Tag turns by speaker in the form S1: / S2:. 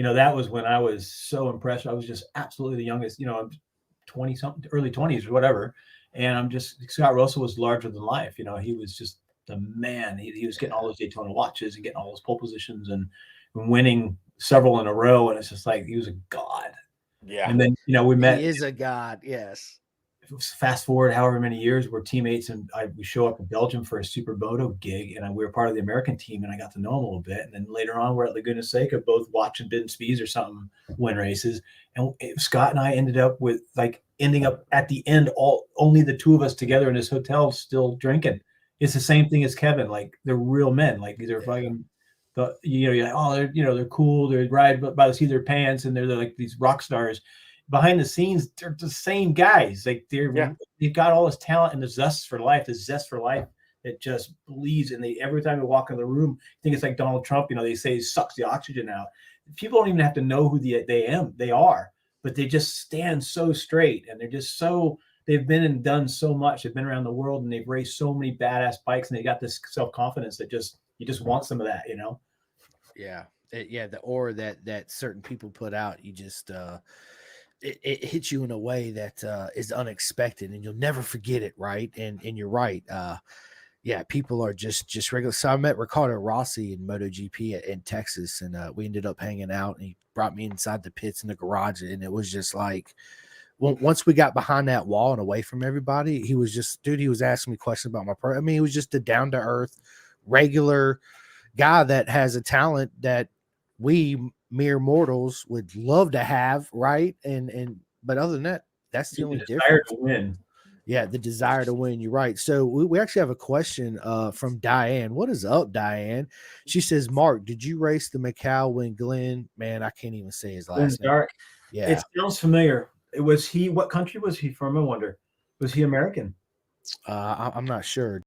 S1: that was when I was so impressed. I was just absolutely the youngest, I'm 20 something, early 20s or whatever. And Scott Russell was larger than life. He was just the man. He was getting all those Daytona watches and getting all those pole positions and winning several in a row. And it's just like, he was a god.
S2: Yeah.
S1: And then, we met.
S3: He is a god. Yes.
S1: Fast forward however many years, we're teammates, and we show up in Belgium for a Supermoto gig, and we were part of the American team, and I got to know him a little bit. And then later on, we're at Laguna Seca, both watching Ben Spies or something win races, and Scott and I ended up ending up at the end, only the two of us together in this hotel, still drinking. It's the same thing as Kevin. Like, they're real men. Like, these are fucking. You're like, oh, they're cool. They ride by the seat of their pants, and they're like these rock stars. Behind the scenes, they're the same guys. Like, they've got all this talent and the zest for life that just bleeds. And every time they walk in the room, I think it's like Donald Trump. They say he sucks the oxygen out. People don't even have to know who they are, but they just stand so straight, and they're just they've been and done so much. They've been around the world, and they've raced so many badass bikes, and they got this self-confidence that you just want some of that,
S3: Yeah. The aura that certain people put out, you just, it hits you in a way that is unexpected, and you'll never forget it. Right. And you're right. People are just regular. So I met Ricardo Rossi in MotoGP in Texas, and we ended up hanging out, and he brought me inside the pits in the garage. And it was just like, once we got behind that wall and away from everybody, he was just, dude, he was asking me questions about he was just a down to earth, regular guy that has a talent that we mere mortals would love to have, right? But other than that, that's the only difference.
S1: To win.
S3: Yeah, the desire to win. You're right. So we actually have a question from Diane. What is up, Diane? She says, Mark, did you race the Macau when Glenn? Man, I can't even say his last name. Yeah,
S1: it sounds familiar. Was he? What country was he from? I wonder. Was he American?
S3: I'm not sure.